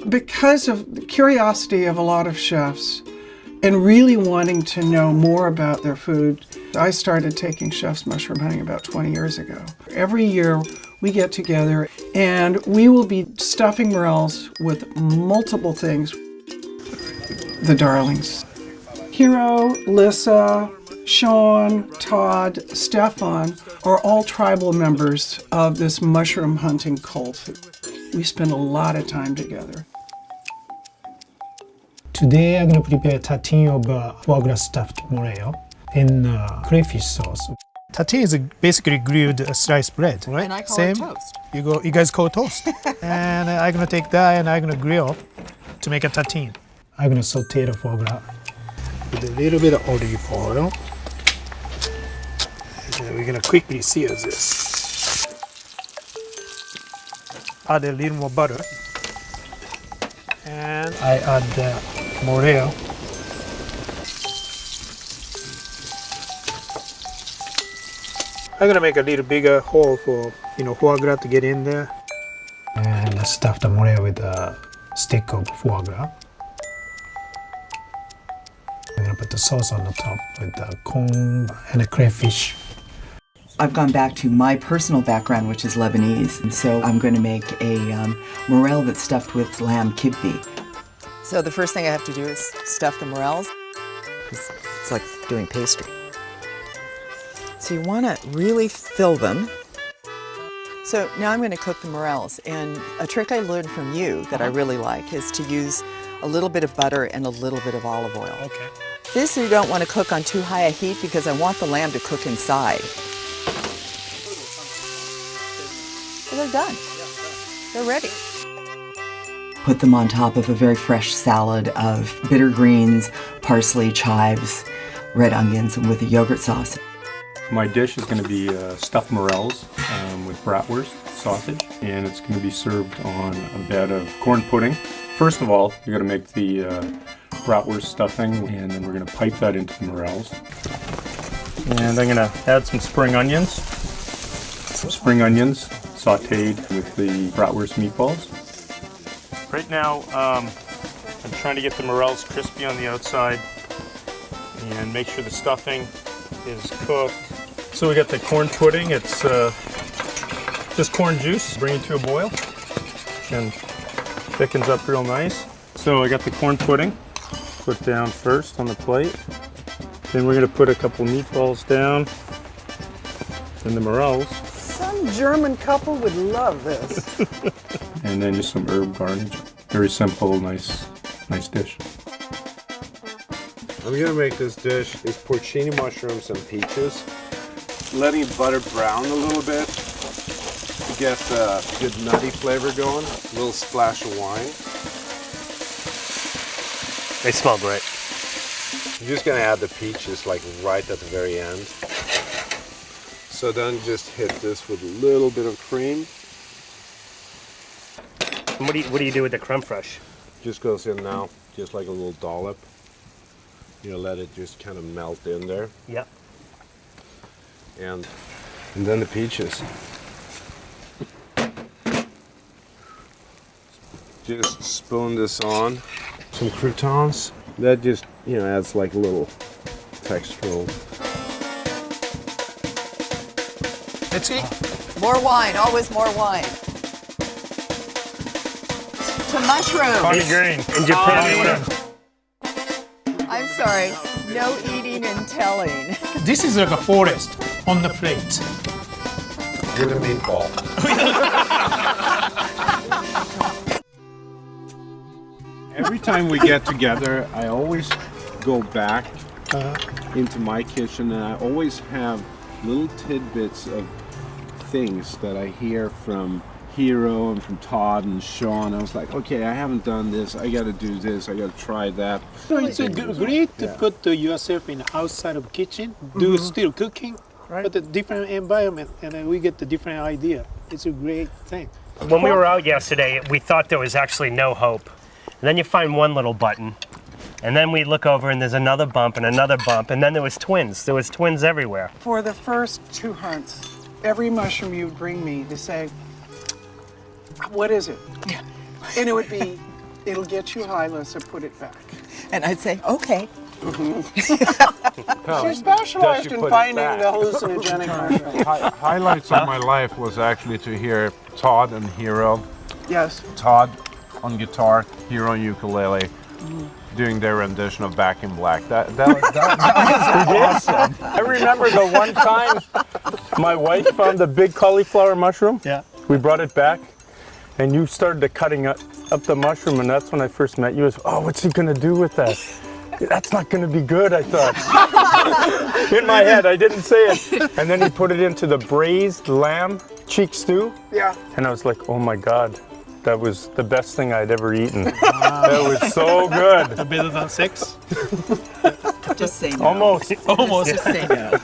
Because of the curiosity of a lot of chefs and really wanting to know more about their food, I started taking chef's mushroom hunting about 20 years ago. Every year we get together and we will be stuffing morels with multiple things. The darlings. Hero, Lissa, Sean, Todd, Stefan are all tribal members of this mushroom hunting cult. We spend a lot of time together. Today I'm going to prepare tartine of foie gras stuffed morel in crayfish sauce. Tartine is basically grilled sliced bread, right? And I call Same. it toast. You guys call it toast. And I'm going to take that and I'm going to grill to make a tartine. I'm going to saute the foie gras with a little bit of olive oil. And we're going to quickly sear this. Add a little more butter. And I add the morel. I'm gonna make a little bigger hole for foie gras to get in there. And I stuff the morel with a stick of foie gras. I'm gonna put the sauce on the top with the corn and the crayfish. I've gone back to my personal background, which is Lebanese, and so I'm going to make a morel that's stuffed with lamb kibbe. So the first thing I have to do is stuff the morels. It's like doing pastry. So you want to really fill them. So now I'm going to cook the morels, and a trick I learned from you that I really like is to use a little bit of butter and a little bit of olive oil. Okay. This you don't want to cook on too high a heat because I want the lamb to cook inside. So they're done. They're ready. Put them on top of a very fresh salad of bitter greens, parsley, chives, red onions, and with a yogurt sauce. My dish is going to be stuffed morels with bratwurst sausage, and it's going to be served on a bed of corn pudding. First of all, you're going to make the bratwurst stuffing, and then we're going to pipe that into the morels. And I'm going to add some spring onions. Sauteed with the bratwurst meatballs. Right now, I'm trying to get the morels crispy on the outside and make sure the stuffing is cooked. So we got the corn pudding. It's just corn juice. Bring it to a boil and thickens up real nice. So I got the corn pudding put down first on the plate. Then we're going to put a couple meatballs down and the morels. Some German couple would love this. And then just some herb garnish. Very simple, nice dish. I'm gonna make this dish. It's porcini mushrooms and peaches. Letting butter brown a little bit to get the good nutty flavor going. A little splash of wine. They smell great. I'm just gonna add the peaches like right at the very end. So then just hit this with a little bit of cream. And what do you do with the creme fraiche? Just goes in now, just like a little dollop. Let it just kind of melt in there. Yep. And then the peaches. Just spoon this on. Some croutons. That just, adds like a little textural. Let's eat. More wine, always more wine. To mushrooms. Party grain. In Japan, I'm sorry, no eating and telling. This is like a forest on the plate. With a meatball. Every time we get together, I always go back into my kitchen, and I always have little tidbits of things that I hear from Hero and from Todd and Sean. I was like, okay, I haven't done this. I got to do this. I got to try that. So it's great to put yourself in the outside of the kitchen, do still cooking, but a different environment, and then we get the different idea. It's a great thing. when we were out yesterday, we thought there was actually no hope. And then you find one little button, and then we look over and there's another bump and another bump, and then there was twins. There was twins everywhere. For the first 2 hunts, every mushroom you would bring me to say, what is it? And it would be It'll get you high, Lissa, put it back. And I'd say, okay. She's specialized you in put it finding back? the hallucinogenic mushrooms. Highlights of my life was actually to hear Todd and Hero. Yes. Todd on guitar, Hero on ukulele, doing their rendition of Back in Black. That was awesome. I remember the one time my wife found a big cauliflower mushroom. Yeah. We brought it back, and you started cutting up the mushroom, and that's when I first met you. Oh, what's he gonna do with that? That's not gonna be good, I thought. In my head, I didn't say it. And then he put it into the braised lamb cheek stew. Yeah. And I was like, oh my God, that was the best thing I'd ever eaten. That was so good. Better than 6? Just say no. Almost. Almost. Just say no.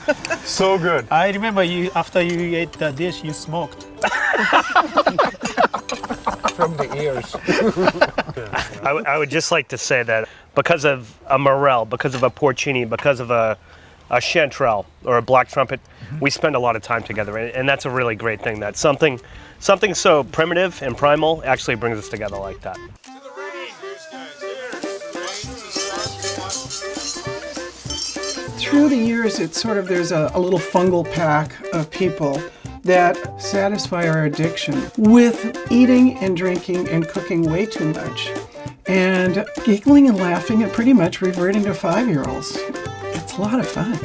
So good. I remember you, after you ate the dish, you smoked. From the ears. I would just like to say that because of a morel, because of a porcini, because of a chanterelle or a black trumpet, we spend a lot of time together, and that's a really great thing. That something so primitive and primal actually brings us together like that. Through the years, it's sort of, there's a little fungal pack of people that satisfy our addiction with eating and drinking and cooking way too much and giggling and laughing and pretty much reverting to 5-year-olds. It's a lot of fun.